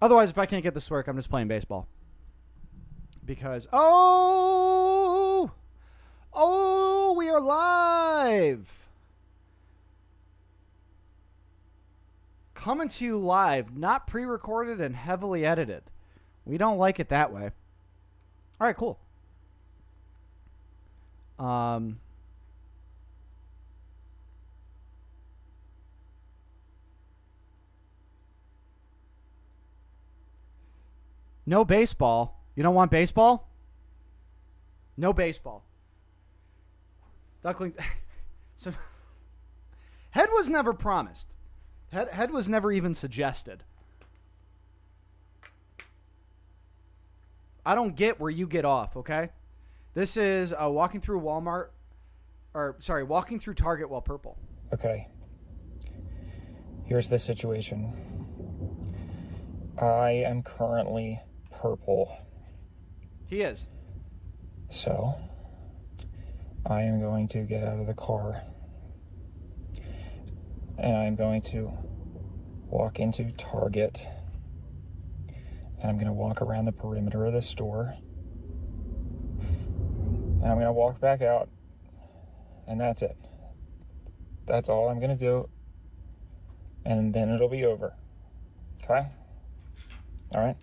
Otherwise, if I can't get this to work, I'm just playing baseball. Because, we are live. Coming to you live, not pre-recorded and heavily edited. We don't like it that way. All right, cool. No baseball. You don't want baseball? No baseball. Duckling. So, head was never promised. Head was never even suggested. I don't get where you get off, okay? This is walking through walking through Target while purple. Okay. Here's the situation. I am currently purple. He is. So, I am going to get out of the car. And I'm going to walk into Target. And I'm going to walk around the perimeter of the store. And I'm going to walk back out. And that's it. That's all I'm going to do. And then it'll be over. Okay? All right?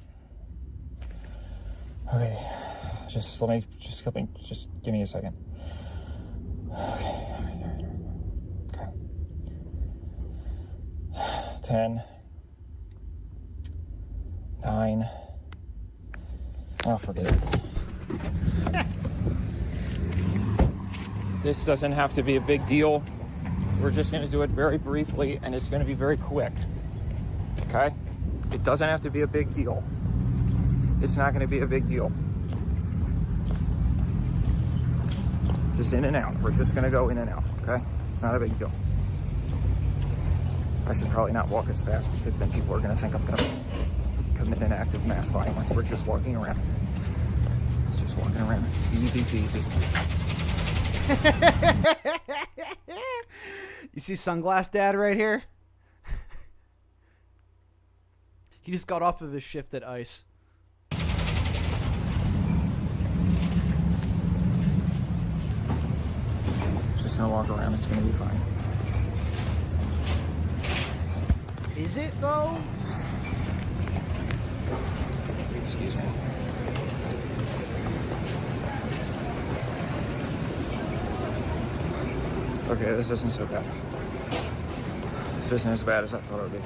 Okay. Just give me a second. Okay. 10, 9. Oh, forget it. This doesn't have to be a big deal. We're just going to do it very briefly, and it's going to be very quick. Okay? It doesn't have to be a big deal. It's not going to be a big deal. Just in and out. We're just going to go in and out. Okay? It's not a big deal. I should probably not walk as fast because then people are going to think I'm going to commit an act of mass violence. We're just walking around. It's just walking around. Easy peasy. You see Sunglass Dad right here? He just got off of his shift at ICE. Just going to walk around. It's going to be fine. Is it, though? Excuse me. Okay, this isn't so bad. This isn't as bad as I thought it would be.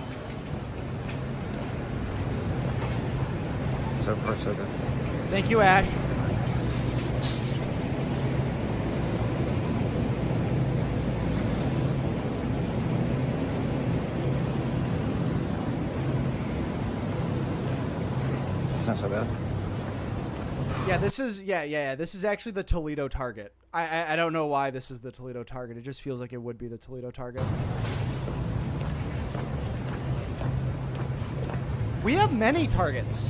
So far, so good. Thank you, Ash. It's not so bad. Yeah, this is This is actually the Toledo Target. I don't know why this is the Toledo Target. It just feels like it would be the Toledo Target. We have many Targets.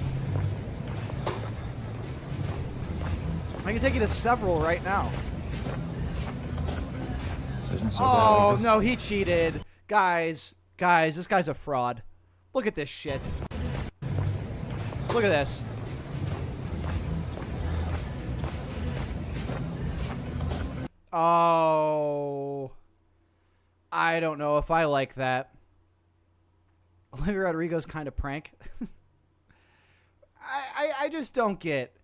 I can take you to several right now. This isn't so Oh, bad. no, he cheated. Guys, this guy's a fraud. Look at this shit. Look at this. Oh, I don't know if I like that. Olivia Rodrigo's kind of prank. I just don't get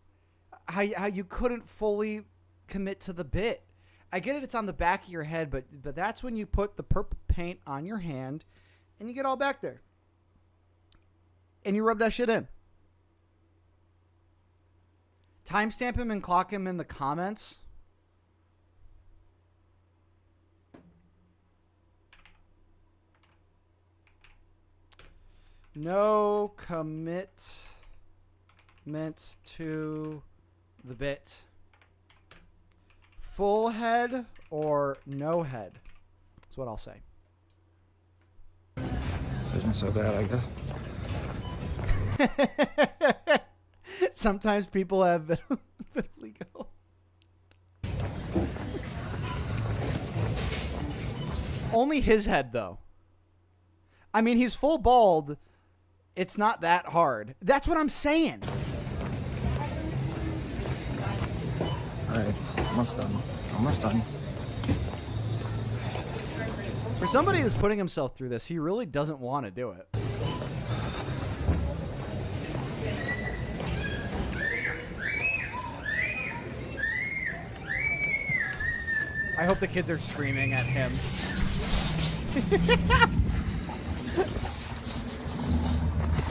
how you couldn't fully commit to the bit. I get it, it's on the back of your head, but that's when you put the purple paint on your hand and you get all back there. And you rub that shit in. Timestamp him and clock him in the comments. No commitment to the bit. Full head or no head? That's what I'll say. This isn't so bad, I guess. Sometimes people have vitiligo. Only his head, though. I mean, he's full bald. It's not that hard. That's what I'm saying. All right, almost done. Almost done. For somebody who's putting himself through this, he really doesn't want to do it. I hope the kids are screaming at him.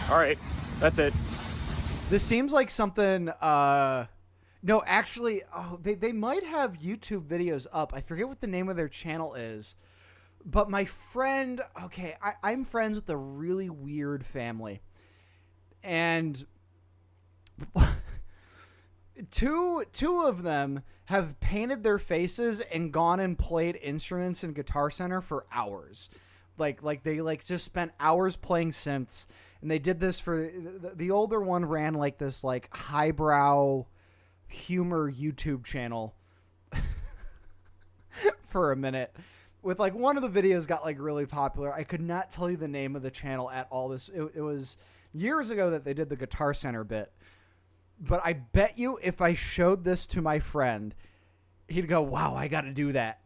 All right, that's it. This seems like something, no, actually, they might have YouTube videos up. I forget what the name of their channel is. But my friend, okay, I'm friends with a really weird family. And two of them have painted their faces and gone and played instruments in Guitar Center for hours. Like they just spent hours playing synths. And they did this for the older one ran like this like highbrow humor YouTube channel for a minute. With like one of the videos got like really popular. I could not tell you the name of the channel at all. It was years ago that they did the Guitar Center bit. But I bet you if I showed this to my friend, he'd go, "Wow, I got to do that."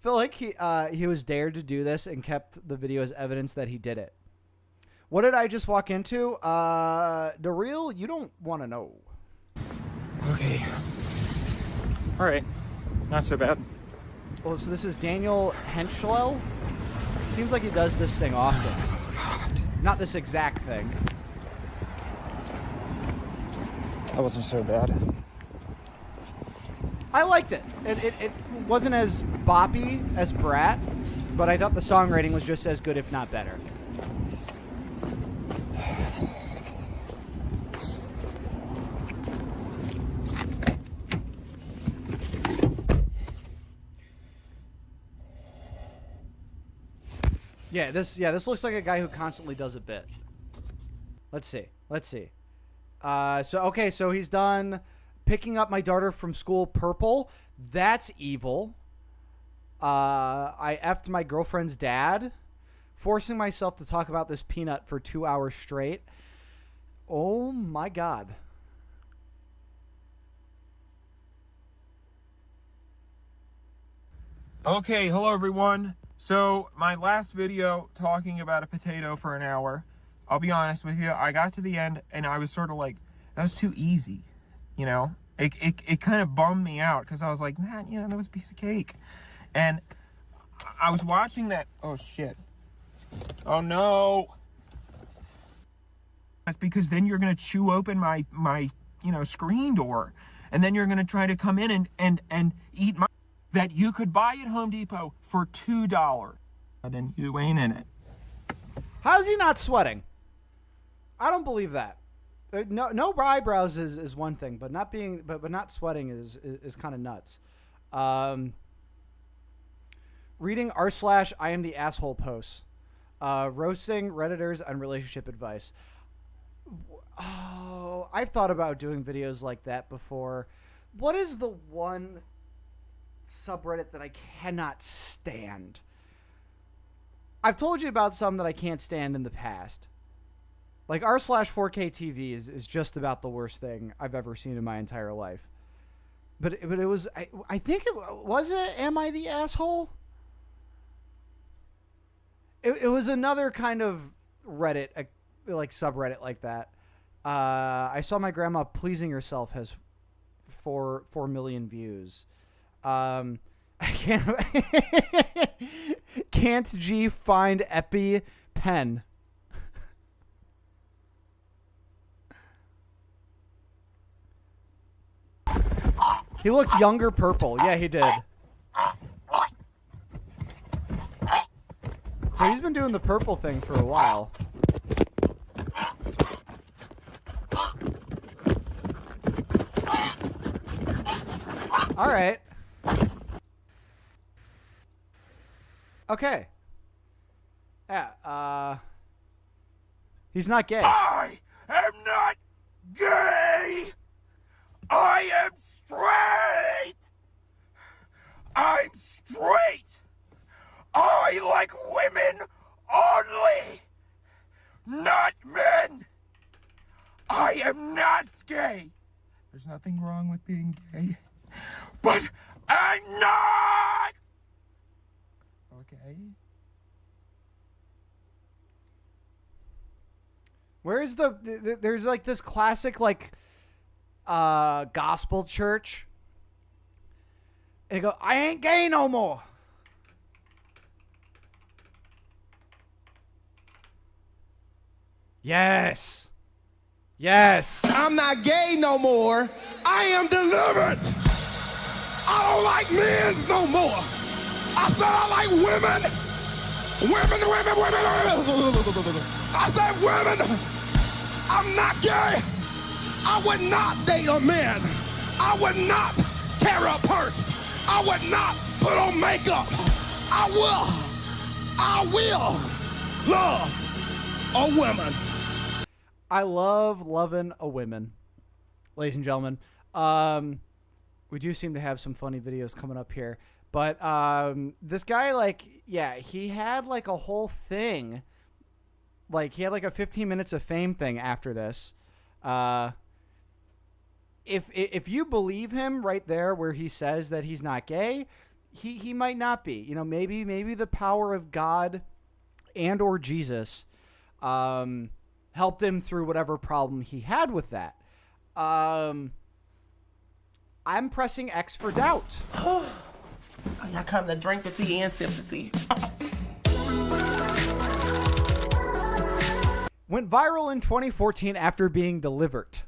Feel like he was dared to do this and kept the video as evidence that he did it. What did I just walk into? The real, you don't want to know. Okay. All right, not so bad. Well, so this is Daniel Henschel. Seems like he does this thing often. Not this exact thing. That wasn't so bad. I liked it. It wasn't as boppy as Brat, but I thought the songwriting was just as good, if not better. Yeah, this looks like a guy who constantly does a bit. Let's see. So he's done picking up my daughter from school, purple. That's evil. I effed my girlfriend's dad. Forcing myself to talk about this peanut for 2 hours straight. Oh my God. Okay, hello everyone. So my last video talking about a potato for an hour, I'll be honest with you, I got to the end and I was sort of like, that was too easy, you know? It kind of bummed me out because I was like, man, you know, that was a piece of cake. And I was watching that, oh shit. Oh no. That's because then you're going to chew open my screen door. And then you're going to try to come in and eat my... that you could buy at Home Depot for $2. And you ain't in it. How's he not sweating? I don't believe that. No eyebrows is one thing, but not sweating is kind of nuts. Reading r/I am the asshole posts. Roasting Redditors on relationship advice. Oh, I've thought about doing videos like that before. What is the one subreddit that I cannot stand? I've told you about some that I can't stand in the past. Like r/4K TV is just about the worst thing I've ever seen in my entire life. But it was, I think it was it. Am I the asshole? It was another kind of Reddit, like subreddit like that. I saw my grandma pleasing herself has 4 million views. I can't G find Epi pen. He looks younger purple. Yeah, he did. So he's been doing the purple thing for a while. All right. Okay. Yeah, he's not gay. I am not gay! I am straight! I'm straight! I like women only! not men. I am not gay. There's nothing wrong with being gay, but I'm not. Okay? Where's there's like this classic like gospel church. And they go, I ain't gay no more. Yes. Yes. I'm not gay no more. I am delivered. I don't like men no more. I said I like women. Women. I said women. I'm not gay. I would not date a man. I would not carry a purse. I would not put on makeup. I will love a woman. I love loving a woman, ladies and gentlemen. We do seem to have some funny videos coming up here, but this guy, like, yeah, he had like a whole thing, like he had like a 15 minutes of fame thing after this. If you believe him right there where he says that he's not gay, he might not be. You know, maybe the power of God and or Jesus helped him through whatever problem he had with that. I'm pressing X for doubt. I come to drink the tea and sip the tea. Went viral in 2014 after being delivered.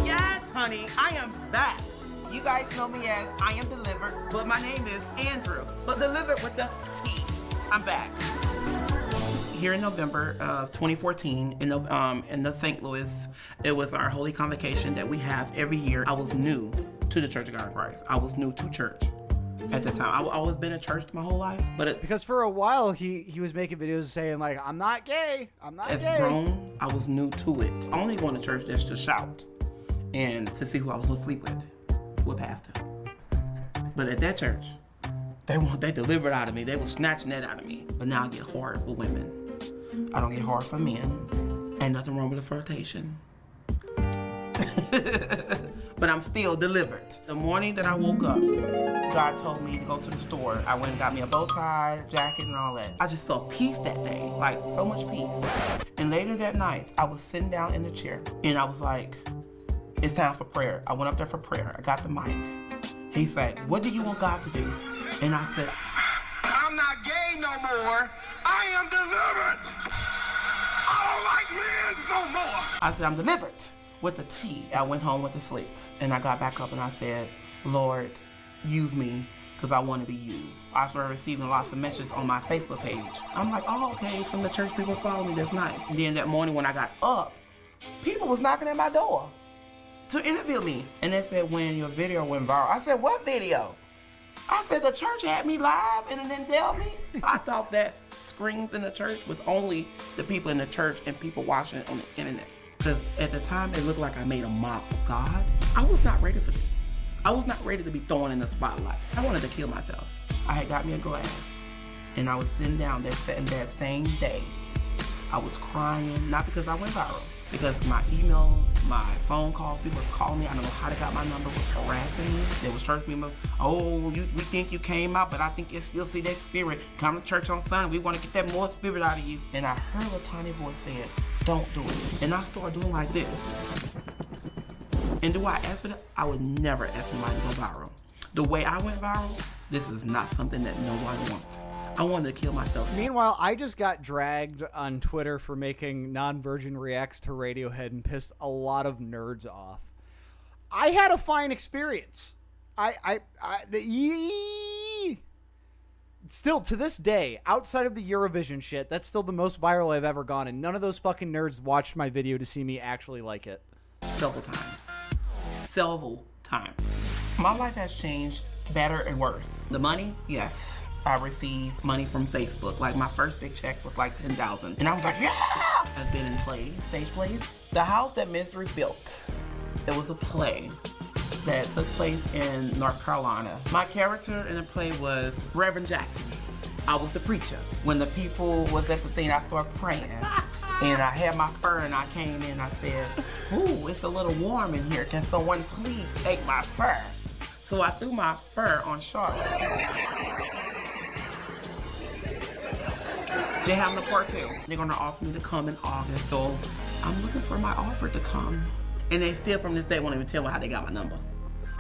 Yes, honey, I am back. You guys know me as I Am Delivered, but my name is Andrew, but delivered with the T. I'm back. Here in November of 2014, in the St. Louis, it was our holy convocation that we have every year. I was new to the Church of God in Christ. I was new to church at the time. I've always been in church my whole life, but Because for a while he was making videos saying like, I'm not gay. I'm not as gay. grown, I was new to it. I only going to church just to shout and to see who I was going to sleep with pastor. But at that church, they delivered out of me. They were snatching that out of me. But now I get hard for women. I don't get hard for men. Ain't nothing wrong with a flirtation. But I'm still delivered. The morning that I woke up, God told me to go to the store. I went and got me a bow tie, jacket, and all that. I just felt peace that day, like so much peace. And later that night, I was sitting down in the chair, and I was like, it's time for prayer. I went up there for prayer. I got the mic. He said, what do you want God to do? And I said, I'm not gay no more. I am delivered. I don't like men no more. I said, I'm delivered with the T. I went home with the sleep, and I got back up and I said, Lord, use me, because I want to be used. I started receiving lots of messages on my Facebook page. I'm like, oh, okay, some of the church people follow me, that's nice. And then that morning when I got up, people was knocking at my door to interview me. And they said, when your video went viral. I said, what video? I said, the church had me live and it didn't tell me. I thought that screens in the church was only the people in the church and people watching it on the internet. Because at the time, it looked like I made a mock of God. I was not ready for this. I was not ready to be thrown in the spotlight. I wanted to kill myself. I had got me a glass, and I was sitting down that same day. I was crying, not because I went viral, because my emails, my phone calls, people was calling me. I don't know how they got my number, was harassing me. There was church people, we think you came out, but I think you still see that spirit. Come to church on Sunday, we want to get that more spirit out of you. And I heard a tiny voice saying, don't do it. And I started doing like this. And do I ask for that? I would never ask somebody to go viral. The way I went viral, this is not something that no one wants. I wanted to kill myself. Meanwhile, I just got dragged on Twitter for making non-virgin reacts to Radiohead and pissed a lot of nerds off. I had a fine experience. Still, to this day, outside of the Eurovision shit, that's still the most viral I've ever gone, and none of those fucking nerds watched my video to see me actually like it. Several times. Several times. My life has changed better and worse. The money, yes. I received money from Facebook. Like my first big check was like $10,000. And I was like, yeah! I've been in plays, stage plays. The house that Misery built, it was a play that took place in North Carolina. My character in the play was Reverend Jackson. I was the preacher. When the people was at the thing, I started praying. And I had my fur and I came in, I said, ooh, it's a little warm in here. Can someone please take my fur? So I threw my fur on Charlotte. They have the part 2. They're gonna ask me to come in August, so I'm looking for my offer to come. And they still from this day won't even tell me how they got my number.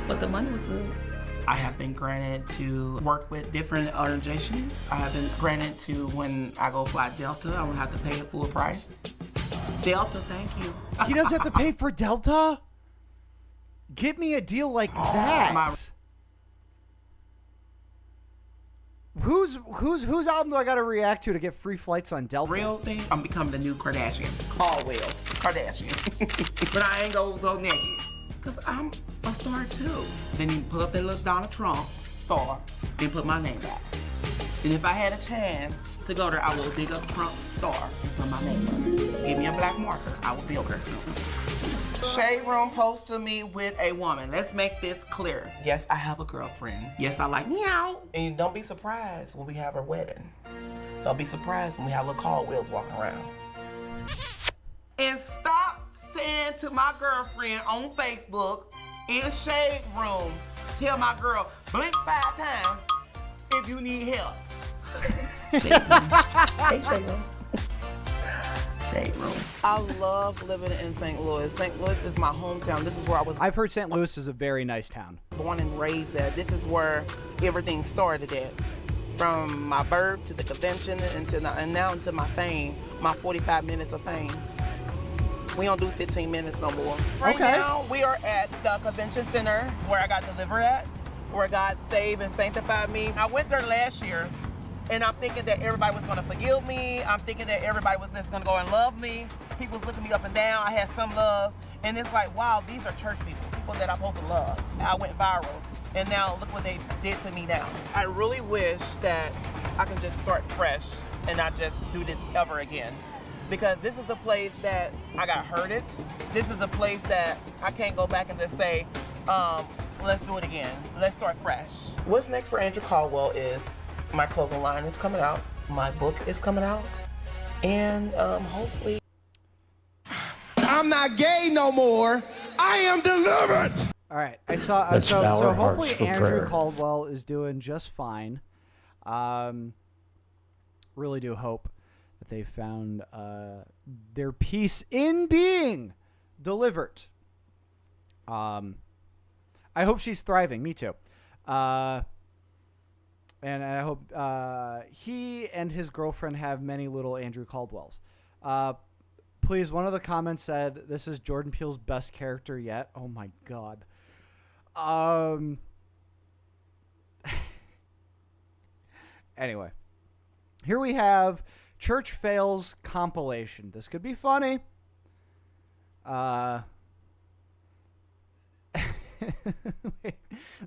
But the money was good. I have been granted to work with different organizations. I have been granted to, when I go fly Delta, I don't have to pay the full price. Delta, thank you. He doesn't have to pay for Delta? Get me a deal like that. Whose album do I gotta react to get free flights on Delta? Real thing, I'm becoming the new Kardashian. Caldwell, Kardashian. But I ain't gonna go naked. Cause I'm a star too. Then you pull up that little Donald Trump star, then put my name back. And if I had a chance to go there, I will dig up Trump star and put my name up. Give me a black marker, I will build her soon. Shade Room posted me with a woman. Let's make this clear. Yes, I have a girlfriend. Yes, I like meow. And don't be surprised when we have our wedding. Don't be surprised when we have little Caldwells walking around. And stop saying to my girlfriend on Facebook in Shade Room, tell my girl, blink 5 times if you need help. Shade Room. Hey, Shade Room. Shade Room. I love living in St. Louis. St. Louis is my hometown. This is where I was I've heard St. Louis is a very nice town. born and raised at. This is where everything started at. From my birth to the convention and now to my fame, my 45 minutes of fame. We don't do 15 minutes no more. Right now, we are at the convention center where I got delivered at, where God saved and sanctified me. I went there last year, and I'm thinking that everybody was gonna forgive me. I'm thinking that everybody was just gonna go and love me. People was looking me up and down. I had some love. And it's like, wow, these are church people that I'm supposed to love. I went viral. And now look what they did to me now. I really wish that I can just start fresh and not just do this ever again. Because this is the place that I got hurted. This is the place that I can't go back and just say, let's do it again. Let's start fresh. What's next for Andrew Caldwell is my clothing line is coming out. My book is coming out. And hopefully. I'm not gay no more. I am delivered. All right, I saw. So hopefully Andrew Caldwell is doing just fine. Really do hope that they found their peace in being delivered. I hope she's thriving. Me too. And I hope he and his girlfriend have many little Andrew Caldwells. Please, one of the comments said, this is Jordan Peele's best character yet. Oh my God. Anyway, here we have Church Fails compilation. This could be funny. And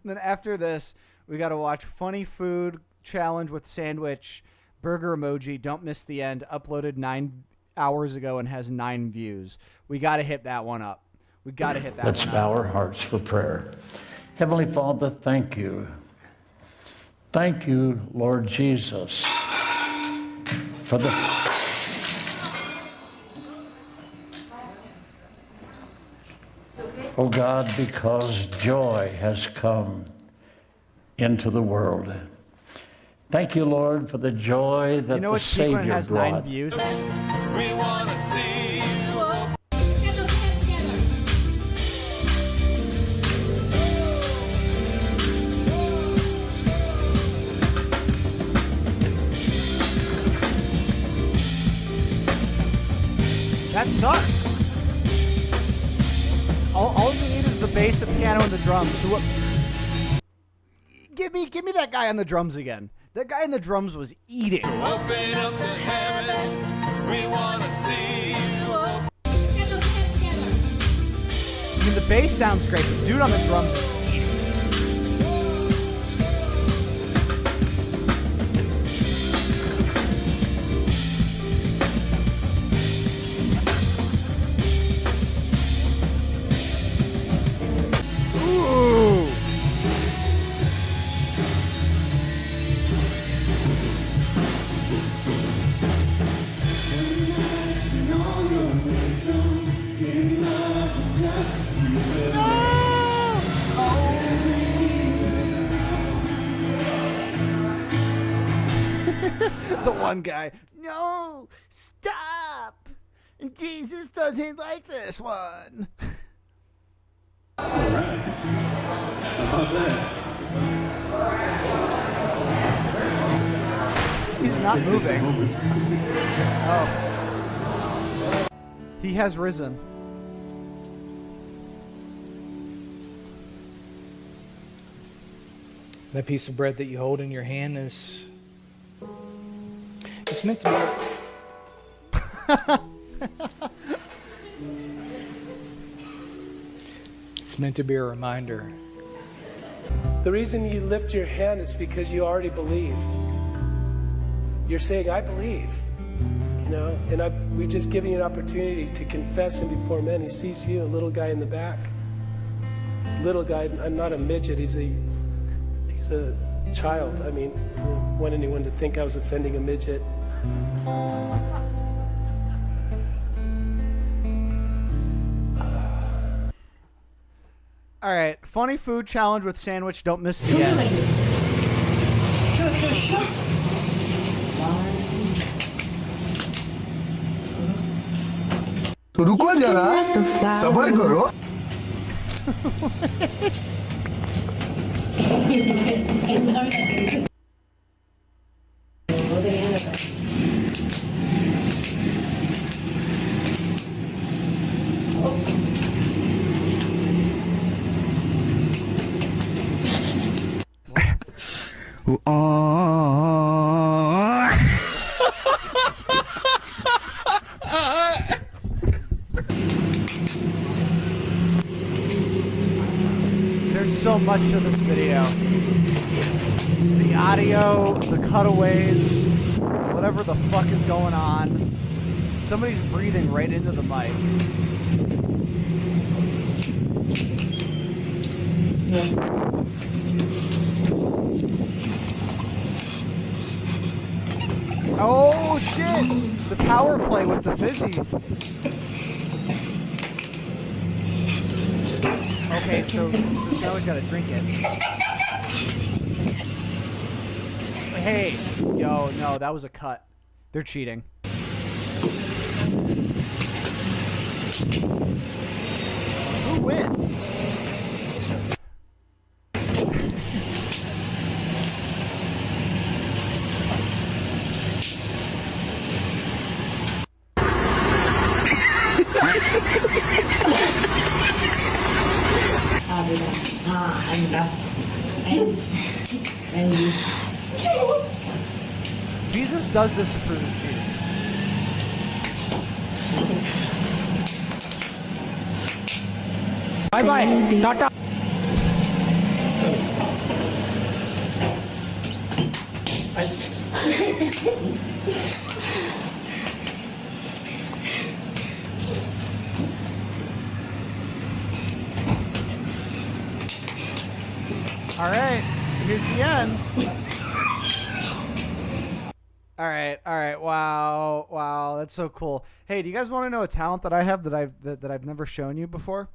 then after this, we got to watch Funny Food Challenge with Sandwich, Burger Emoji, Don't Miss the End, uploaded 9 hours ago and has 9 views. We got to hit that one up. We got to hit that Let's one bow up. our hearts for prayer. Heavenly Father, thank you. Thank you, Lord Jesus, for the... Oh God, because joy has come into the world. Thank you, Lord, for the joy that You know the what Savior sequence has brought. 9 views? We wanna see you. Get those hands together. That sucks. All you need is the bass, the piano, and the drums. Give me that guy on the drums again. That guy on the drums was eating. Open up the heavens. We wanna see you. Get those hands together. I mean, the bass sounds great, but the dude on the drums is eating. Ooh. one guy, no, stop. Jesus doesn't like this one. He's not moving. Oh. He has risen. That piece of bread that you hold in your hand is it's meant to it's meant to be a reminder. The reason you lift your hand is because you already believe. You're saying, I believe. You know, and we've just given you an opportunity to confess him before men. He sees you, a little guy in the back. Little guy, I'm not a midget, he's a child. I mean, I don't want anyone to think I was offending a midget. All right, funny food challenge with sandwich. Don't miss the end. रुको जरा सबर करो There's so much to this video. The audio, the cutaways, whatever the fuck is going on. Somebody's breathing right into the mic. Oh shit! The power play with the fizzy. Okay, so now he's got to drink it. Hey, yo, no, that was a cut. They're cheating. Who wins? Jesus does disapprove of cheating. Bye bye. Tata. All right, here's the end. All right. Wow, that's so cool. Hey, do you guys want to know a talent that I have that I've never shown you before?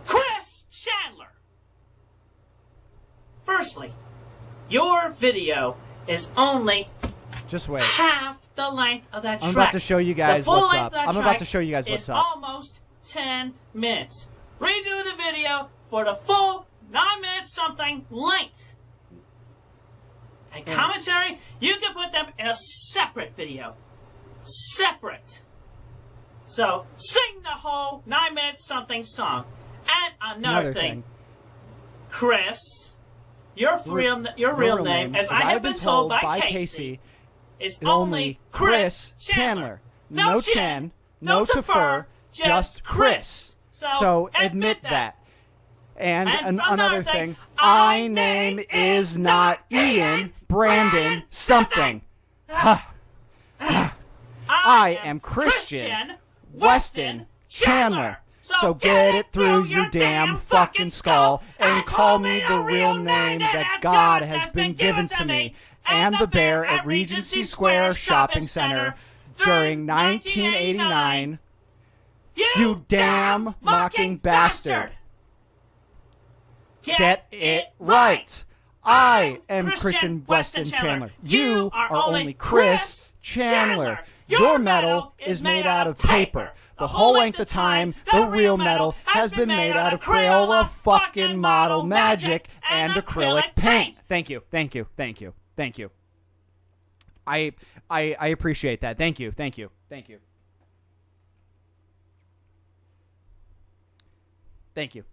Chris Chandler. Firstly, your video is only Just wait. half the length of that track. I'm about to show you guys The full what's length up. of that I'm about track to show you guys what's is up. almost 10 minutes. Redo the video for the full 9 minutes something length. And commentary, you can put them in a separate video. Separate. So, sing the whole 9 minutes something song. And another thing. Chris, your real name, as I have been told by Casey, is only Chris Chandler. No Chan, no Tafur, just Chris. So admit that. And another thing, I name is not Ian, Brandon, something. I am Christian Weston Chandler. So get it through your damn fucking skull and call me the real name that God has been given to me. And the bear at Regency Square Shopping Center. during 1989. You damn mocking bastard. Get it right. I am Christian Weston Chandler. You are only Chris Chandler. Your metal is made out of paper. The whole length of time, the real metal has been made out of Crayola fucking model magic and acrylic paint. Thank you. Thank you. Thank you. Thank you. I appreciate that. Thank you. Thank you. Thank you. Thank you.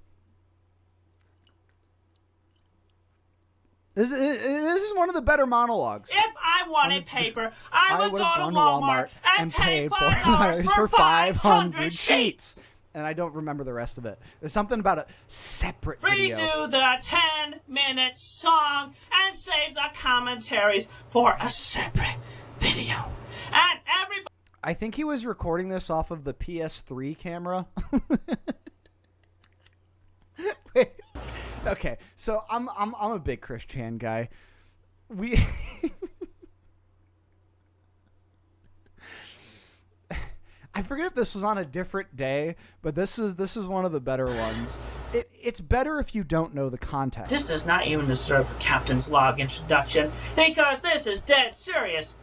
This is one of the better monologues. If I wanted paper, I would go to Walmart and pay $5 for 500 sheets. And I don't remember the rest of it. There's something about a separate video. Redo the 10-minute song and save the commentaries for a separate video. And everybody... I think he was recording this off of the PS3 camera. Wait. Okay, so I'm a big Chris Chan guy. I forget if this was on a different day, but this is one of the better ones. It's better if you don't know the context. This does not even deserve a captain's log introduction, because this is dead serious.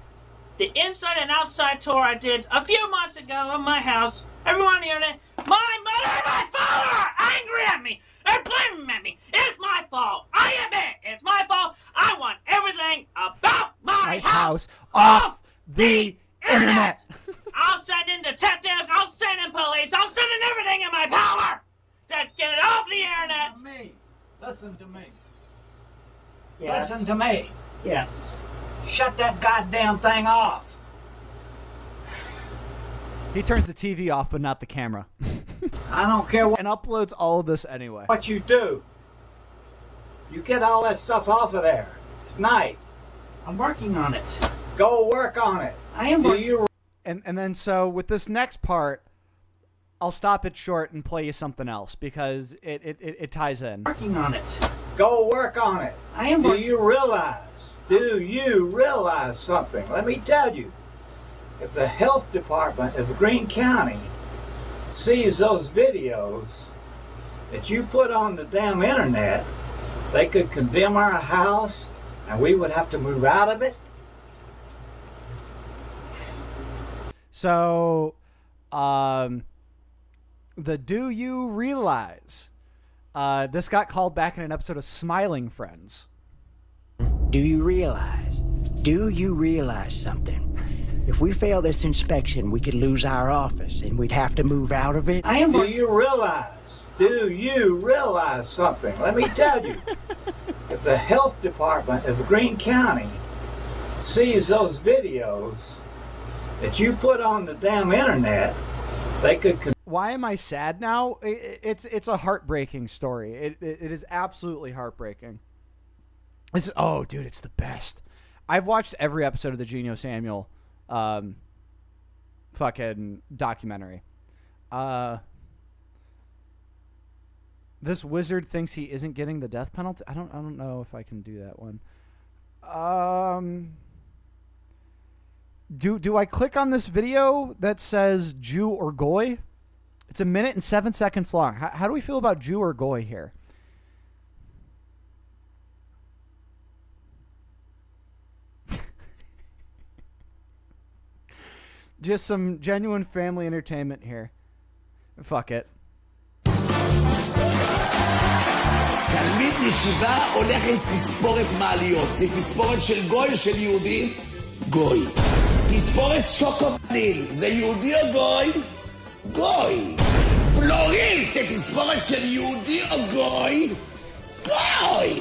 The inside and outside tour I did a few months ago of my house, everyone here today, my mother and my father are angry at me. They're blaming me. It's my fault. I admit it's my fault. I want everything about my house off the internet. I'll send in detectives. I'll send in police. I'll send in everything in my power to get it off the internet. Listen to me. Yes. Listen to me. Yes. Shut that goddamn thing off. He turns the TV off, but not the camera. I don't care and uploads all of this anyway. What you do. You get all that stuff off of there tonight. I'm working on it. Go work on it. I am working. And then so with this next part, I'll stop it short and play you something else because it ties in. Working on it. Go work on it. I am working. Do you realize something? Let me tell you. If the health department of Greene County sees those videos that you put on the damn internet, they could condemn our house and we would have to move out of it. So, the do you realize? This got called back in an episode of Smiling Friends. Do you realize? Do you realize something? If we fail this inspection, we could lose our office and we'd have to move out of it. Do you realize? Do you realize something? Let me tell you. If the health department of Greene County sees those videos that you put on the damn internet, they could... Why am I sad now? It's a heartbreaking story. It is absolutely heartbreaking. Oh, dude, it's the best. I've watched every episode of the Geno Samuel fucking documentary. This wizard thinks he isn't getting the death penalty. I don't know if I can do that one. Do I click on this video that says Jew or Goy? It's 1 minute and 7 seconds long. How do we feel about Jew or Goy here? Just some genuine family entertainment here. Fuck it. תלמיד ישיבה הולך עם תספורת מעליות. זה תספורת של גוי או של יהודי? גוי. תספורת שוקו-וניל. זה יהודי או גוי? גוי. בלורית זה תספורת של יהודי או גוי? גוי.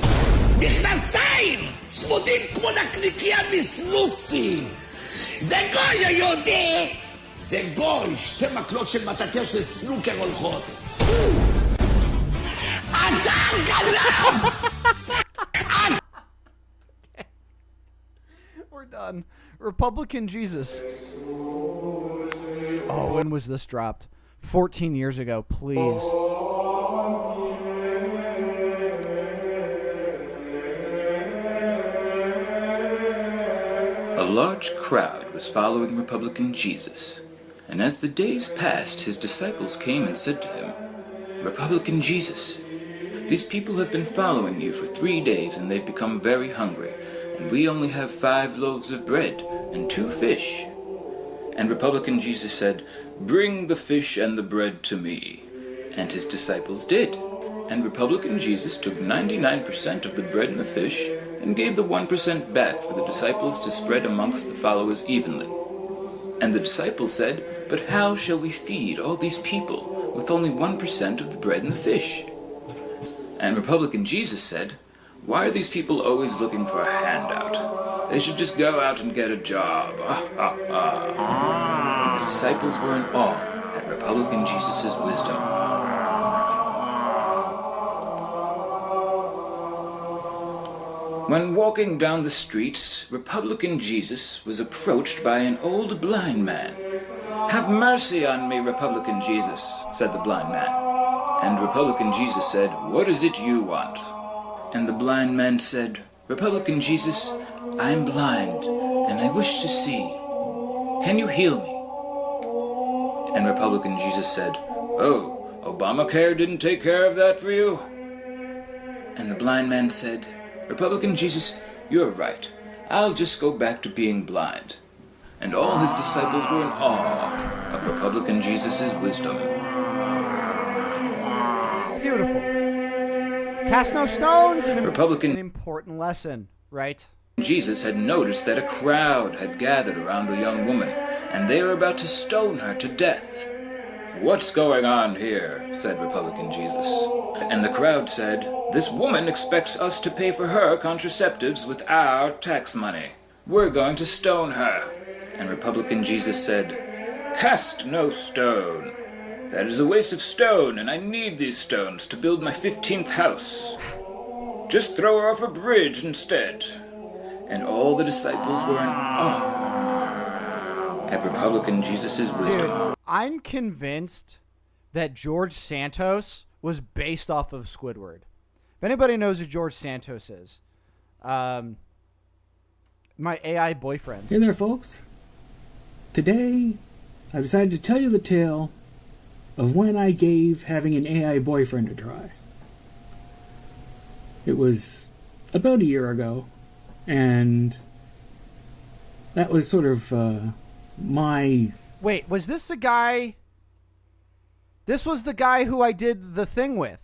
מכנסיים צמודים כמו נקניקיה מסלוסי. זה גוי או יהודי? זה גוי. שתי מקלות של מטאטא של סנוקר הולכות. We're done. Republican Jesus. Oh, when was this dropped? 14 years ago, please. A large crowd was following Republican Jesus, and as the days passed, his disciples came and said to him, "Republican Jesus, these people have been following you for 3 days, and they've become very hungry, and we only have 5 loaves of bread and 2 fish." And Republican Jesus said, "Bring the fish and the bread to me." And his disciples did. And Republican Jesus took 99% of the bread and the fish and gave the 1% back for the disciples to spread amongst the followers evenly. And the disciples said, "But how shall we feed all these people with only 1% of the bread and the fish?" And Republican Jesus said, "Why are these people always looking for a handout? They should just go out and get a job." And the disciples were in awe at Republican Jesus' wisdom. When walking down the streets, Republican Jesus was approached by an old blind man. "Have mercy on me, Republican Jesus," said the blind man. And Republican Jesus said, "What is it you want?" And the blind man said, "Republican Jesus, I am blind, and I wish to see. Can you heal me?" And Republican Jesus said, "Oh, Obamacare didn't take care of that for you?" And the blind man said, "Republican Jesus, you're right. I'll just go back to being blind." And all his disciples were in awe of Republican Jesus' wisdom. Beautiful. Cast no stones, an Republican important lesson, right? Jesus had noticed that a crowd had gathered around a young woman, and they were about to stone her to death. "What's going on here?" said Republican Jesus. And the crowd said, "This woman expects us to pay for her contraceptives with our tax money. We're going to stone her." And Republican Jesus said, "Cast no stone. That is a waste of stone, and I need these stones to build my 15th house. Just throw her off a bridge instead." And all the disciples were in awe at Republican Jesus' wisdom. Dude, I'm convinced that George Santos was based off of Squidward. If anybody knows who George Santos is, my AI boyfriend. Hey there, folks. Today, I decided to tell you the tale of when I gave having an AI boyfriend a try. It was about a year ago, and that was sort of my... Wait, was this the guy? This was the guy who I did the thing with.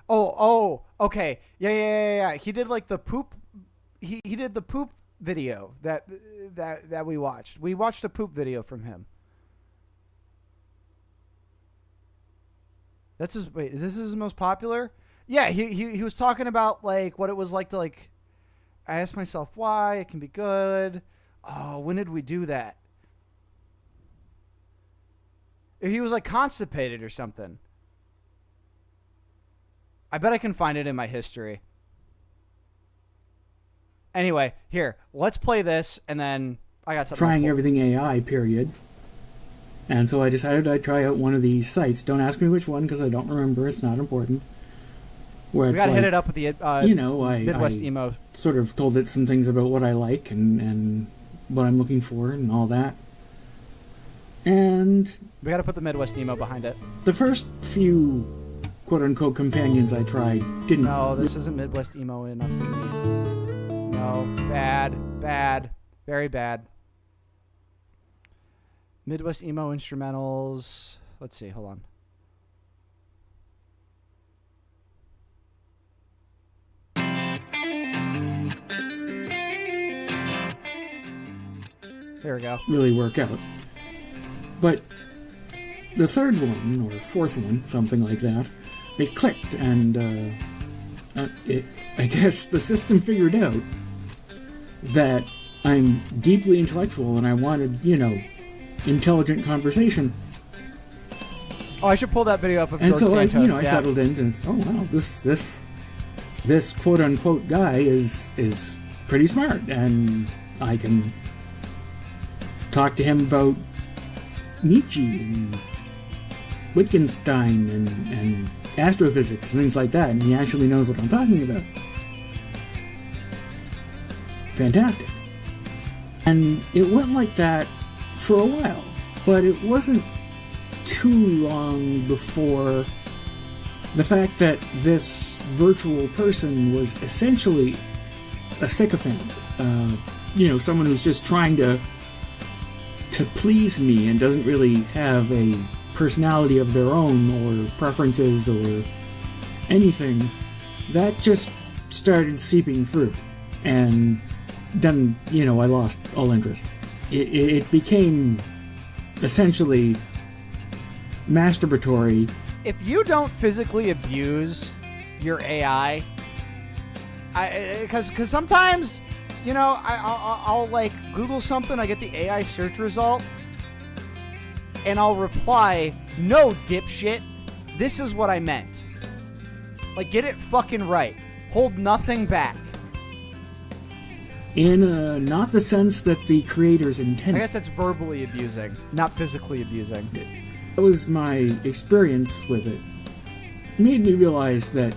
Oh, okay. Yeah. He did like the poop. He did the poop video that we watched. We watched a poop video from him. That's his. Wait, is this his most popular? Yeah, he was talking about like what it was like to like. I asked myself why it can be good. Oh, when did we do that? He was like constipated or something. I bet I can find it in my history. Anyway, here, let's play this, and then I got something. Trying everything AI, period. And so I decided I'd try out one of these sites. Don't ask me which one, because I don't remember. It's not important. Where we got to hit it up with the Midwest I emo. Sort of told it some things about what I like and what I'm looking for and all that. And we got to put the Midwest emo behind it. The first few quote-unquote companions I tried didn't... No, this isn't Midwest emo enough for me. No, bad, very bad. Midwest emo instrumentals. Let's see, hold on. There we go. Really work out. But the third one, or fourth one, something like that, it clicked, and I guess the system figured out that I'm deeply intellectual and I wanted, intelligent conversation. Oh, I should pull that video up of and George so Santos. I settled in and, oh wow, this quote-unquote guy is pretty smart, and I can talk to him about Nietzsche and Wittgenstein and astrophysics and things like that, and he actually knows what I'm talking about. Fantastic. And it went like that for a while, but it wasn't too long before the fact that this virtual person was essentially a sycophant. Someone who's just trying to please me and doesn't really have a personality of their own or preferences or anything. That just started seeping through. And then, I lost all interest. It became essentially masturbatory. If you don't physically abuse your AI, because sometimes, I'll like Google something, I get the AI search result, and I'll reply, "No, dipshit, this is what I meant." Like, get it fucking right. Hold nothing back. In not the sense that the creators intended. I guess that's verbally abusing, not physically abusing. That was my experience with it. It made me realize that,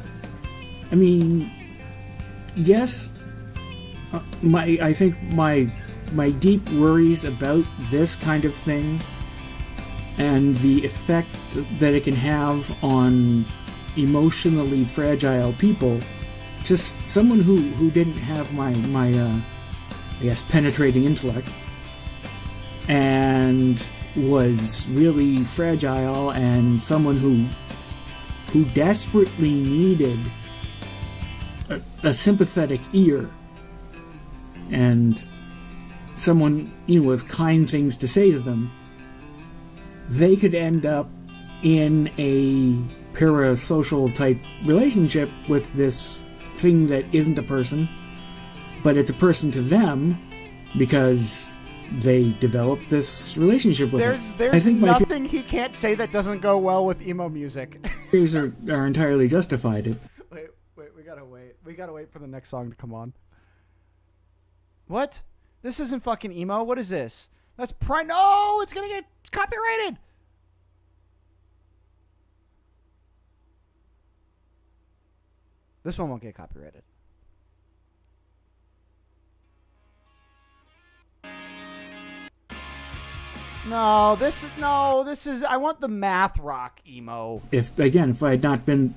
yes, I think my deep worries about this kind of thing and the effect that it can have on emotionally fragile people, just someone who didn't have my penetrating intellect and was really fragile, and someone who desperately needed a sympathetic ear and someone with kind things to say to them, they could end up in a parasocial type relationship with this thing that isn't a person, but it's a person to them because they developed this relationship with it. There's nothing he can't say that doesn't go well with emo music. These are entirely justified. Wait, we gotta wait. We gotta wait for the next song to come on. What? This isn't fucking emo. What is this? That's No, it's gonna get copyrighted. This one won't get copyrighted. No, this is. I want the math rock emo. If I'd been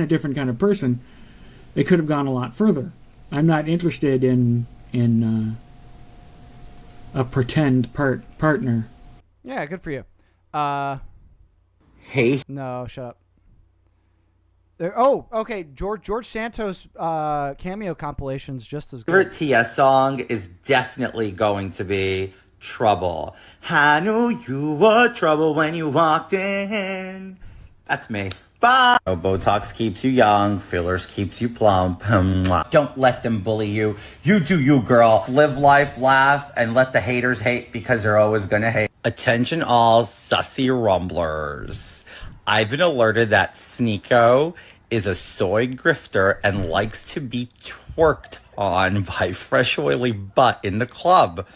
a different kind of person, it could have gone a lot further. I'm not interested in a pretend partner. Yeah, good for you. Hey. No, shut up. Okay. George Santos cameo compilation's just as good. Favorite TS song is definitely going to be Trouble. I knew you were trouble when you walked in. That's me. Bye. Botox keeps you young. Fillers keeps you plump. Don't let them bully you. You do you, girl. Live life, laugh, and let the haters hate because they're always gonna hate. Attention all sussy rumblers. I've been alerted that Sneeko is a soy grifter and likes to be twerked on by fresh oily butt in the club.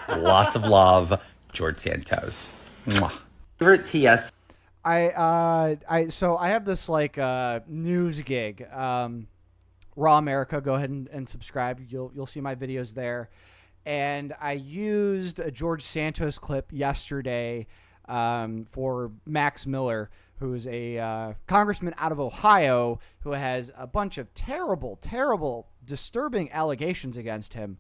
Lots of love, George Santos. Mwah. Favorite TS. So I have this like news gig, Raw America. Go ahead and subscribe. You'll see my videos there. And I used a George Santos clip yesterday for Max Miller, who is a congressman out of Ohio who has a bunch of terrible, disturbing allegations against him.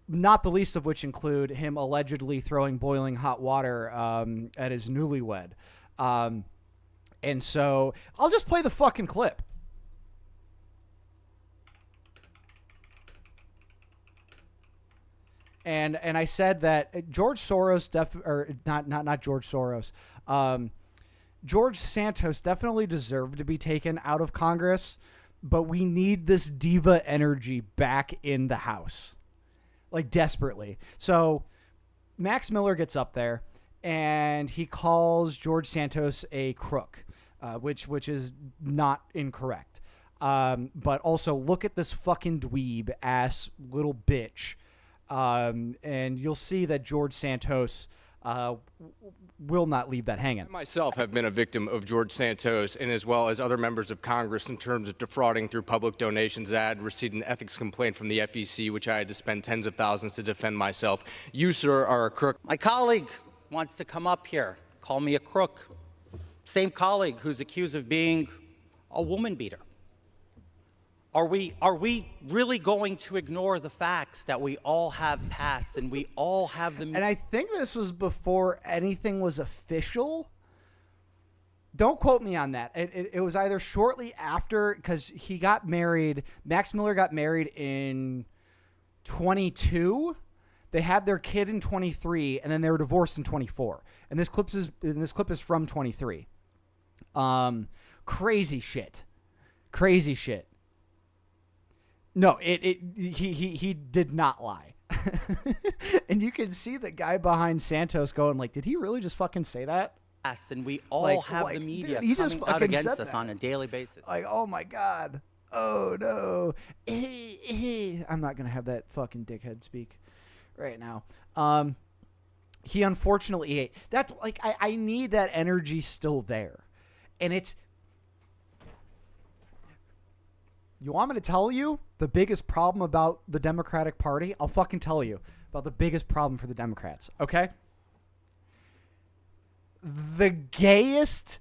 Not the least of which include him allegedly throwing boiling hot water at his newlywed. And so I'll just play the fucking clip. And I said that George Soros not George Soros. George Santos definitely deserved to be taken out of Congress, but we need this diva energy back in the House. Like, desperately. So Max Miller gets up there and he calls George Santos a crook, which is not incorrect. But also look at this fucking dweeb ass little bitch. And you'll see that George Santos will not leave that hanging. I myself have been a victim of George Santos and as well as other members of Congress in terms of defrauding through public donations. I had received an ethics complaint from the FEC, which I had to spend tens of thousands to defend myself. You, sir, are a crook. My colleague wants to come up here, call me a crook. Same colleague who's accused of being a woman beater. Are we really going to ignore the facts that we all have passed and we all have the... And I think this was before anything was official. Don't quote me on that. It was either shortly after, because he got married. Max Miller got married in 22. They had their kid in 23, and then they were divorced in 24. And this clip is from 23. Crazy shit. Crazy shit. No, he did not lie. And you can see the guy behind Santos going like, did he really just fucking say that? Yes, and we all have the media coming out against us on a daily basis. Like, oh my God. Oh no. I'm not going to have that fucking dickhead speak right now. He unfortunately ate. That's like, I need that energy still there. And it's, you want me to tell you the biggest problem about the Democratic Party? I'll fucking tell you about the biggest problem for the Democrats, okay? The gayest,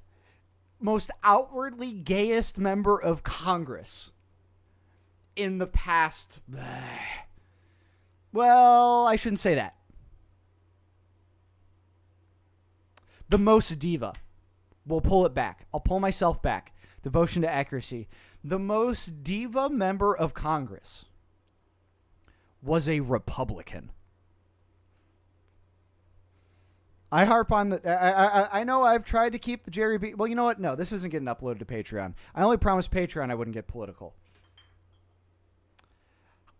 most outwardly gayest member of Congress in the past... Well, I shouldn't say that. The most diva. We'll pull it back. I'll pull myself back. Devotion to accuracy. The most diva member of Congress was a Republican. I harp on the... I know I've tried to keep the Jerry B... Well, you know what? No, this isn't getting uploaded to Patreon. I only promised Patreon I wouldn't get political.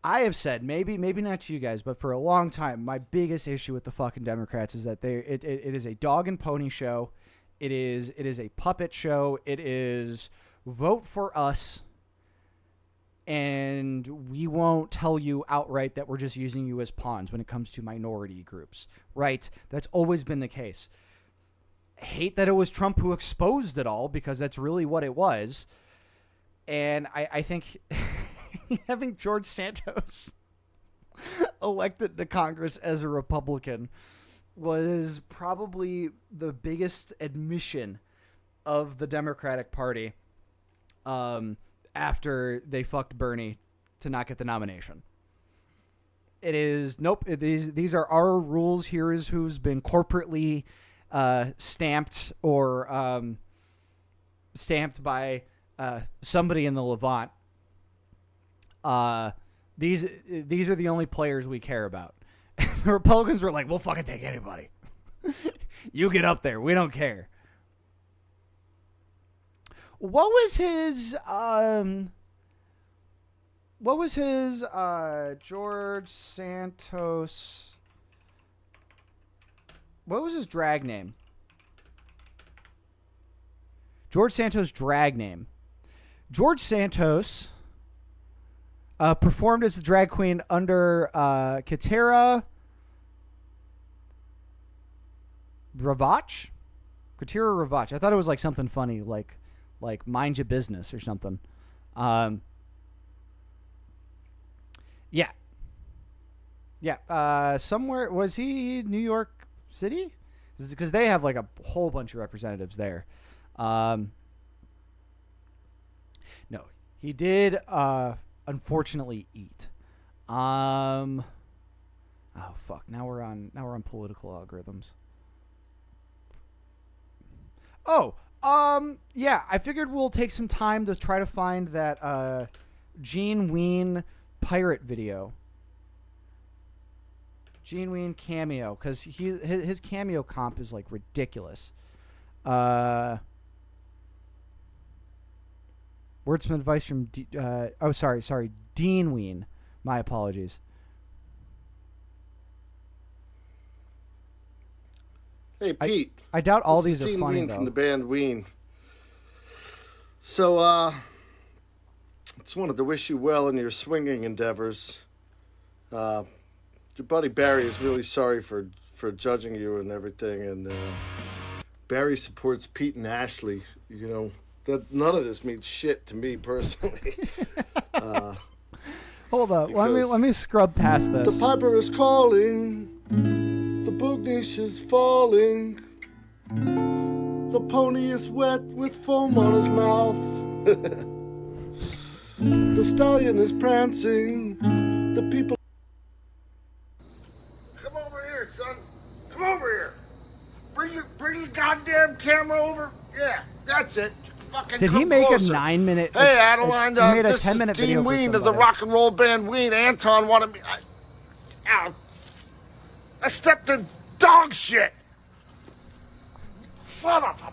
I have said, maybe not to you guys, but for a long time, my biggest issue with the fucking Democrats is that it is a dog and pony show. It is a puppet show. It is vote for us, and we won't tell you outright that we're just using you as pawns when it comes to minority groups, right? That's always been the case. I hate that it was Trump who exposed it all, because that's really what it was. And I think having George Santos elected to Congress as a Republican was probably the biggest admission of the Democratic Party after they fucked Bernie to not get the nomination. It is, nope, these are our rules. Here is who's been corporately stamped or stamped by somebody in the Levant. These are the only players we care about. The Republicans were like, we'll fucking take anybody. You get up there. We don't care. What was his George Santos, what was his drag name? George Santos' drag name. George Santos performed as the drag queen under Katera Ravach. Katera Ravach. I thought it was like something funny, like mind your business or something. Yeah. Somewhere, was he New York City? Because they have like a whole bunch of representatives there. No, he did unfortunately eat. Oh fuck! Now we're on political algorithms. Oh, yeah. I figured we'll take some time to try to find that Gene Ween pirate video. Gene Ween cameo, because his cameo comp is like ridiculous. Words from advice from Dean Ween. My apologies. Hey Pete, I doubt all this these is are Dean funny Ween though. from the band Ween. So, just wanted to wish you well in your swinging endeavors. Your buddy Barry is really sorry for for judging you and everything. And Barry supports Pete and Ashley. You know, that none of this means shit to me personally. Hold up. Let me scrub past this. The piper is calling. The boognish is falling. The pony is wet with foam on his mouth. The stallion is prancing. The people. Come over here, son. Come over here. Bring the goddamn camera over. Yeah, that's it. Fucking Did he come make closer. a 9-minute? Hey, Adeline, he made a this 10-minute is video Dean for Ween of the somebody. rock and roll band Ween. Anton wanted me. Ow. I stepped in dog shit. Son of a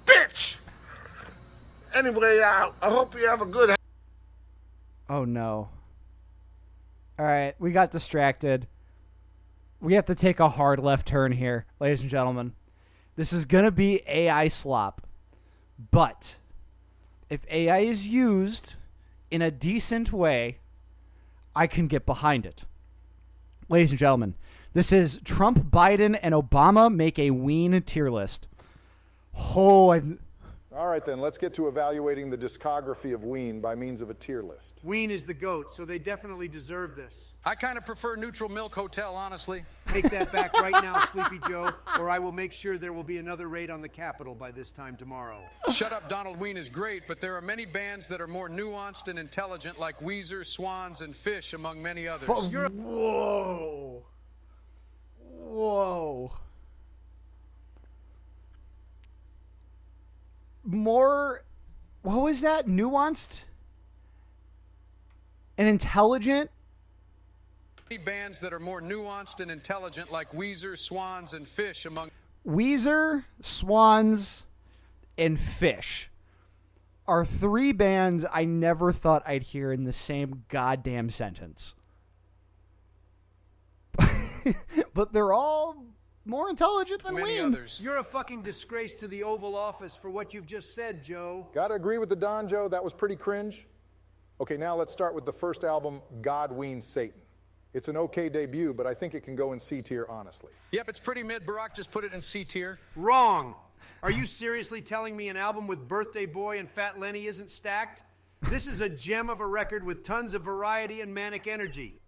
bitch. Anyway, I hope you have a good. Oh no. All right, we got distracted. We have to take a hard left turn here, ladies and gentlemen. This is going to be AI slop. But if AI is used in a decent way, I can get behind it. Ladies and gentlemen, this is Trump, Biden, and Obama make a Ween tier list. Oh, All right, then, let's get to evaluating the discography of Ween by means of a tier list. Ween is the GOAT, so they definitely deserve this. I kind of prefer Neutral Milk Hotel, honestly. Take that back right now, Sleepy Joe, or I will make sure there will be another raid on the Capitol by this time tomorrow. Shut Up Donald Ween is great, but there are many bands that are more nuanced and intelligent, like Weezer, Swans, and Fish, among many others. Whoa. Whoa. More, what was that? Nuanced and intelligent? Many bands that are more nuanced and intelligent, like Weezer, Swans, and Fish, among Weezer, Swans, and Fish are three bands I never thought I'd hear in the same goddamn sentence. But they're all more intelligent than Ween. You're a fucking disgrace to the Oval Office for what you've just said, Joe. Gotta agree with the Don, Joe. That was pretty cringe. Okay, now let's start with the first album, God Ween Satan. It's an okay debut, but I think it can go in C tier, honestly. Yep, it's pretty mid. Barack just put it in C tier. Wrong. Are you seriously telling me an album with Birthday Boy and Fat Lenny isn't stacked? This is a gem of a record with tons of variety and manic energy.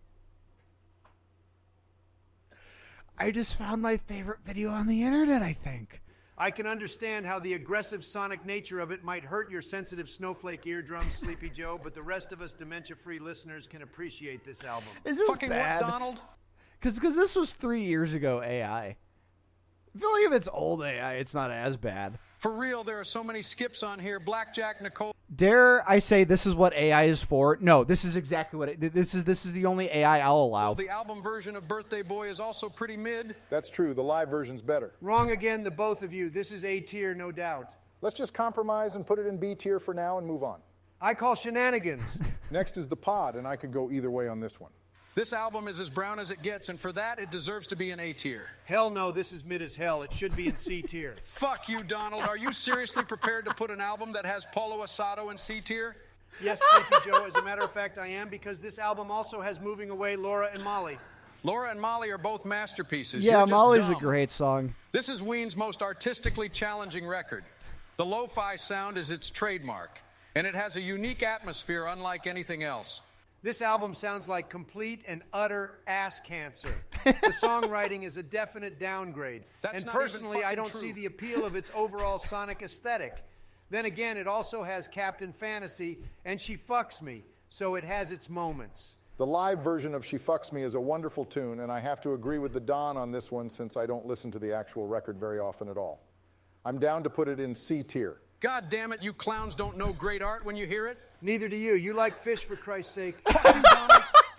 I just found my favorite video on the internet, I think. I can understand how the aggressive sonic nature of it might hurt your sensitive snowflake eardrums, Sleepy Joe, but the rest of us dementia-free listeners can appreciate this album. Is this Fucking bad? what, Donald? Because this was 3 years ago AI. I feel like if it's old AI, it's not as bad. For real, there are so many skips on here. Blackjack, Nicole. Dare I say this is what AI is for? No, this is exactly what this is the only AI I'll allow. Well, the album version of Birthday Boy is also pretty mid. That's true. The live version's better. Wrong again, the both of you. This is A tier, no doubt. Let's just compromise and put it in B tier for now and move on. I call shenanigans. Next is The Pod, and I could go either way on this one. This album is as brown as it gets, and for that, it deserves to be an A tier. Hell no, this is mid as hell. It should be in C tier. Fuck you, Donald. Are you seriously prepared to put an album that has Paulo Asado in C tier? Yes, Sleepy Joe, as a matter of fact, I am, because this album also has Moving Away, Laura and Molly. Laura and Molly are both masterpieces. Yeah, You're just Molly's dumb. a great song. This is Ween's most artistically challenging record. The lo-fi sound is its trademark, and it has a unique atmosphere unlike anything else. This album sounds like complete and utter ass cancer. The songwriting is a definite downgrade. That's and not even personally, I fucking don't true. see the appeal of its overall sonic aesthetic. Then again, it also has Captain Fantasy and She Fucks Me, so it has its moments. The live version of She Fucks Me is a wonderful tune, and I have to agree with the Don on this one since I don't listen to the actual record very often at all. I'm down to put it in C tier. God damn it, you clowns don't know great art when you hear it? Neither do you. You like Fish, for Christ's sake.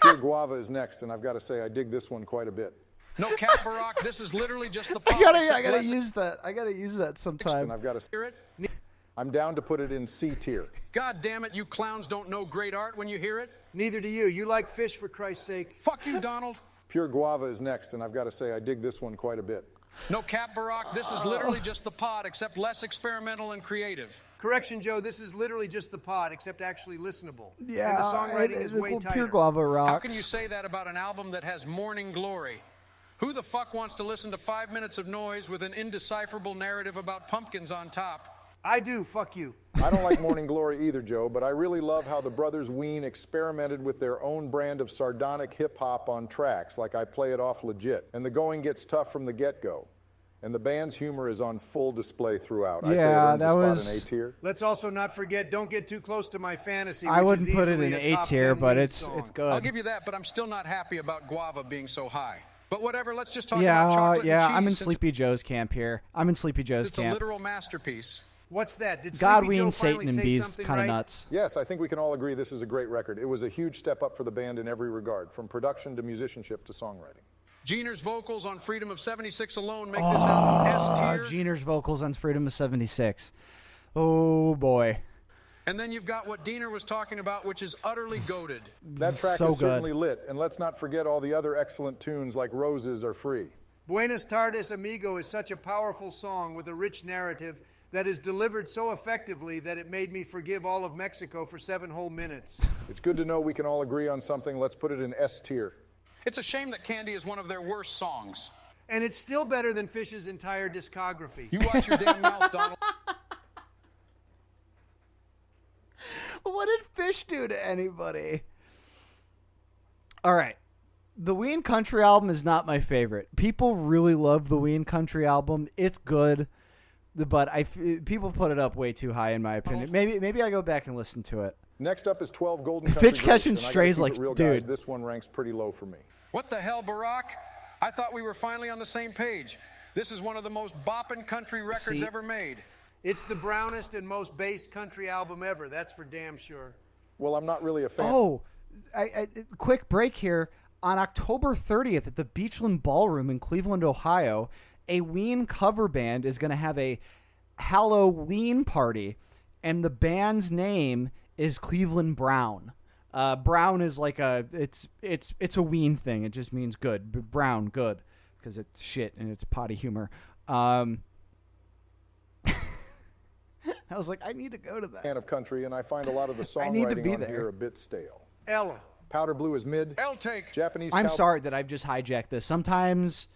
Pure Guava is next, and I've got to say I dig this one quite a bit. No cap, Barack. This is literally just the pop. I gotta use that. I gotta use that sometime. And I've got to hear it. I'm down to put it in C tier. God damn it, you clowns don't know great art when you hear it? Neither do you. You like Fish, for Christ's sake. Fuck you, Donald. Pure Guava is next, and I've got to say I dig this one quite a bit. No cap, Barack. This is literally just the pod, except less experimental and creative. Correction, Joe. This is literally just the pod, except actually listenable. Yeah, and the songwriting is way tighter. Pure Guava rocks. How can you say that about an album that has Morning Glory? Who the fuck wants to listen to 5 minutes of noise with an indecipherable narrative about pumpkins on top? I do, fuck you. I don't like Morning Glory either, Joe, but I really love how the brothers Ween experimented with their own brand of sardonic hip-hop on tracks, like I Play It Off Legit. And the going gets tough from the get-go. And the band's humor is on full display throughout. I say it earns a spot in A tier. Let's also not forget, Don't Get Too Close to My Fantasy. I which wouldn't is put it easily in a A top tier, 10 but Ween it's song. good. I'll give you that, but I'm still not happy about guava being so high. But whatever, let's just talk about Yeah, chocolate and cheese. I'm in since Sleepy Joe's camp here. I'm in Sleepy Joe's it's a camp. literal masterpiece. What's that? Did God, Sleepy Joe Ween, finally Satan, and say Bees, something kind of right? nuts. Yes, I think we can all agree this is a great record. It was a huge step up for the band in every regard, from production to musicianship to songwriting. Jeaner's vocals on Freedom of 76 alone make this album S tier. Jeaner's vocals on Freedom of 76. Oh, boy. And then you've got what Diener was talking about, which is utterly goated. That track So is good. certainly lit, and let's not forget all the other excellent tunes like Roses Are Free. Buenas Tardes, Amigo is such a powerful song with a rich narrative that is delivered so effectively that it made me forgive all of Mexico for 7 whole minutes. It's good to know we can all agree on something. Let's put it in S tier. It's a shame that Candy is one of their worst songs. And it's still better than Fish's entire discography. You watch your damn mouth, Donald. What did Fish do to anybody? All right. The Ween Country album is not my favorite. People really love the Ween Country album. It's good, but people put it up way too high in my opinion. Maybe I go back and listen to it. Next up is 12 Golden Country Fitch catching Grapes, and I gotta strays keep like, it real, dude. guys, this one ranks pretty low for me. What the hell, Barack? I thought we were finally on the same page. This is one of the most boppin' country records ever made. It's the brownest and most based country album ever. That's for damn sure. Well, I'm not really a fan. Oh, quick break here. On October 30th at the Beachland Ballroom in Cleveland, Ohio, a Ween cover band is going to have a Halloween party, and the band's name is Cleveland Brown. Brown is like it's a Ween thing. It just means good. Brown, good, because it's shit and it's potty humor. I was like, I need to go to that. Fan of country, and I find a lot of the I need to songwriting be on there. here a bit stale. Ella. Powder Blue is mid. L-take. Japanese. I'm sorry that I've just hijacked this. Sometimes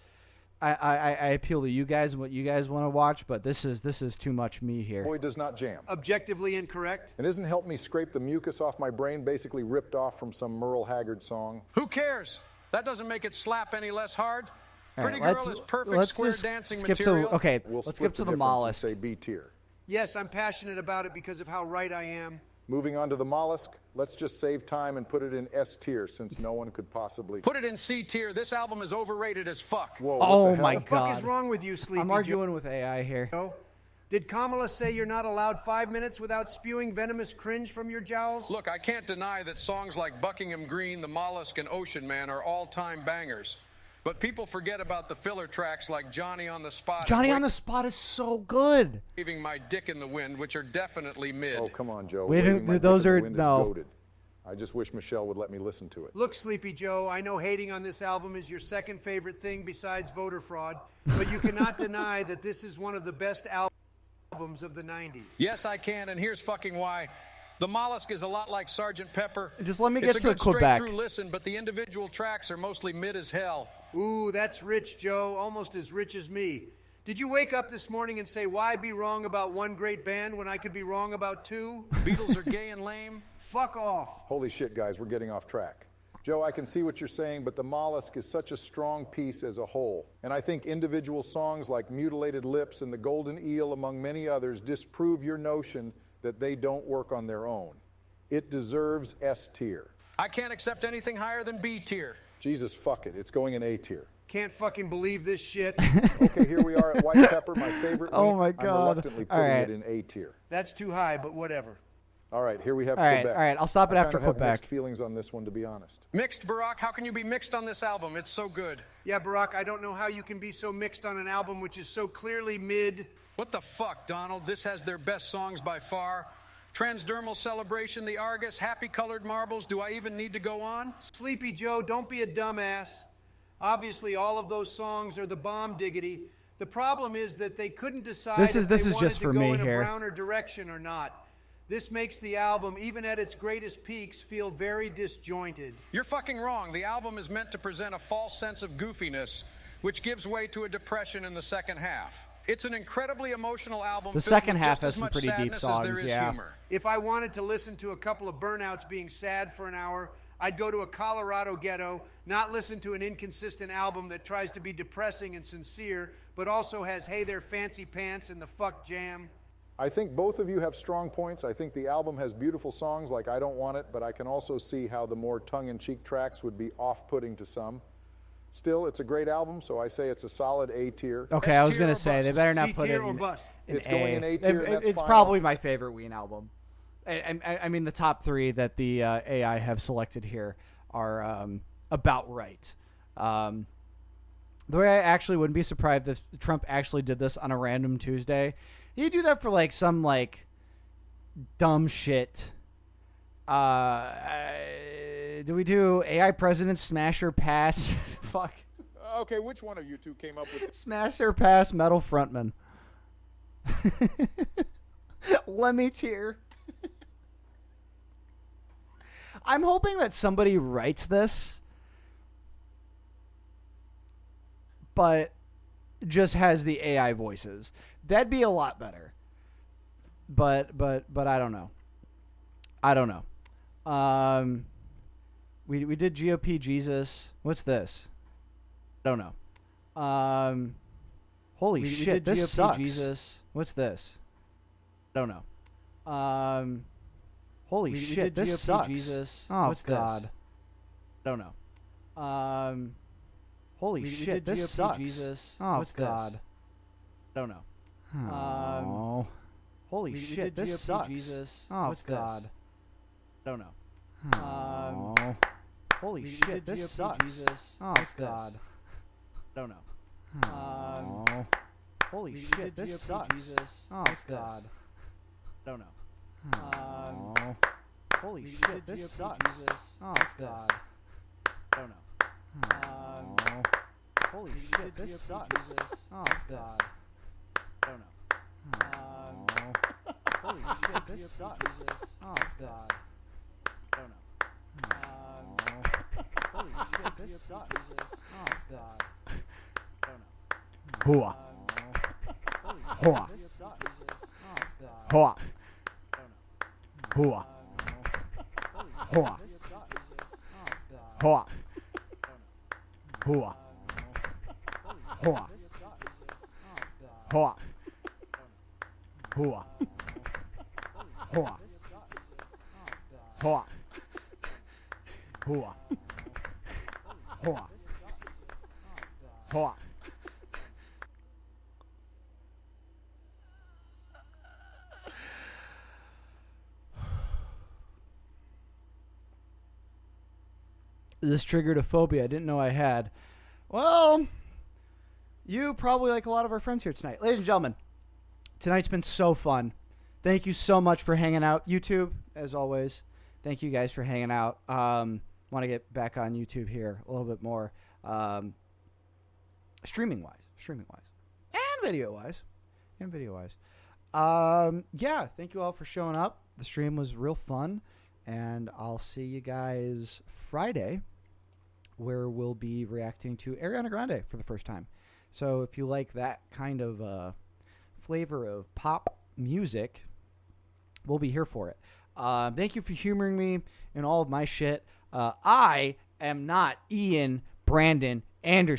I appeal to you guys and what you guys want to watch, but this is too much me here. Boy does not jam. Objectively incorrect. And isn't Help Me Scrape the Mucus Off My Brain basically ripped off from some Merle Haggard song? Who cares? That doesn't make it slap any less hard. All Pretty right, Girl is perfect let's square just dancing skip material. to okay. We'll let's split skip to the difference and mollusk. say B tier. Yes, I'm passionate about it because of how right I am. Moving on to the mollusk, let's just save time and put it in S tier since no one could possibly. Put it in C tier. This album is overrated as fuck. Whoa, what Oh the hell? my What the fuck god! is wrong with you, Sleepy I'm arguing with AI here. Joe? Did Kamala say you're not allowed 5 minutes without spewing venomous cringe from your jowls? Look, I can't deny that songs like Buckingham Green, The Mollusk, and Ocean Man are all-time bangers. But people forget about the filler tracks like Johnny on the Spot. Johnny and on the Spot is so good. Waving My Dick in the Wind, which are definitely mid. Oh, come on, Joe. Waving- My those Dick in the are- Wind is no. goated. I just wish Michelle would let me listen to it. Look, Sleepy Joe, I know hating on this album is your second favorite thing besides voter fraud, but you cannot deny that this is one of the best albums of the 90s. Yes, I can, and here's fucking why. The Mollusk is a lot like Sgt. Pepper. Just let me It's get a to good Quebec. straight-through listen, but the individual tracks are mostly mid as hell. Ooh, that's rich, Joe, almost as rich as me. Did you wake up this morning and say, why be wrong about one great band when I could be wrong about two? Beatles are gay and lame. Fuck off. Holy shit, guys, we're getting off track. Joe, I can see what you're saying, but the mollusk is such a strong piece as a whole. And I think individual songs like Mutilated Lips and The Golden Eel, among many others, disprove your notion that they don't work on their own. It deserves S tier. I can't accept anything higher than B tier. Jesus, fuck it. It's going in A tier. Can't fucking believe this shit. Okay, here we are at White Pepper, my favorite. Oh Ween. my I'm God. reluctantly All putting right. it in A tier. That's too high, but whatever. All right, here we have All right, Quebec. all right, I'll stop it I after kind of have Quebec. mixed feelings on this one, to be honest. Mixed, Barack? How can you be mixed on this album? It's so good. Yeah, Barack, I don't know how you can be so mixed on an album which is so clearly mid. What the fuck, Donald? This has their best songs by far. Transdermal Celebration, The Argus, Happy Colored Marbles. Do I even need to go on? Sleepy Joe, don't be a dumbass. Obviously, all of those songs are the bomb diggity. The problem is that they couldn't decide This is if they just wanted for to go me in a here. browner direction or not. This makes the album, even at its greatest peaks, feel very disjointed. You're fucking wrong. The album is meant to present a false sense of goofiness. which gives way to a depression in the second half. It's an incredibly emotional album. The filled second with half just has as some much pretty deep sadness as songs, there is yeah. humor. If I wanted to listen to a couple of burnouts being sad for an hour, I'd go to a Colorado ghetto, not listen to an inconsistent album that tries to be depressing and sincere, but also has Hey There Fancy Pants and the Fuck Jam. I think both of you have strong points. I think the album has beautiful songs like I Don't Want It, but I can also see how the more tongue-in-cheek tracks would be off-putting to some. Still, it's a great album, so I say it's a solid A tier. Okay, I was going to say, they better not put it in It's going in A tier, and that's It's final. probably my favorite Ween album. I mean, the top three that the AI have selected here are about right. The way I actually wouldn't be surprised if Trump actually did this on a random Tuesday. He'd do that for like some like dumb shit. Do we do AI president smash or pass? Fuck. Okay, which one of you two came up with Smash or pass metal frontman. Let me tear. I'm hoping that somebody writes this, but just has the AI voices. That'd be a lot better. But I don't know. We did GOP Jesus. What's this? I don't know. Holy shit, this GOP sucks. Jesus. What's this? I don't know. Holy We shit, did this GOP sucks. Jesus. Oh, What's God. this? I don't know. Holy We shit, did this GOP sucks. Jesus. Oh, What's God. this? I don't know. Oh. Holy We shit, did this GOP sucks. Jesus. Oh, What's God. this? I don't know. Holy We shit, did this GOP sucks. Jesus. Oh, What's this? God. I don't know. Holy We shit, did this GOP sucks. Jesus. Oh, What's this? God. I don't know. Holy We shit, did this GOP sucks. Jesus. Oh, What's God. this? I don't know. Holy We shit, did this GOP sucks. Jesus. Oh, What's God. this? I don't know. Holy shit, this sucks. Oh, God. I don't know. Holy shit, this sucks. Oh, God. I don't know. Hua. Holy Hua. shit, this sucks. Oh, God. Hua. I don't know. Hua. Holy Hua. shit, this sucks. Oh, God. Hua. I don't know. Hua. Holy Hua. shit, this sucks. Oh, God. Hua. I don't know. Hua. Hua. This sucks. Oh, God. Hua. Hua. Hua. Hua. This triggered a phobia I didn't know I had. Well, you probably like a lot of our friends here tonight. Ladies and gentlemen, tonight's been so fun. Thank you so much for hanging out. YouTube, as always, thank you guys for hanging out. Want to get back on YouTube here a little bit more. Streaming-wise, and video-wise. Yeah, thank you all for showing up. The stream was real fun, and I'll see you guys Friday, where we'll be reacting to Ariana Grande for the first time. So if you like that kind of flavor of pop music, we'll be here for it. Thank you for humoring me and all of my shit. I am not Ian Brandon Anderson.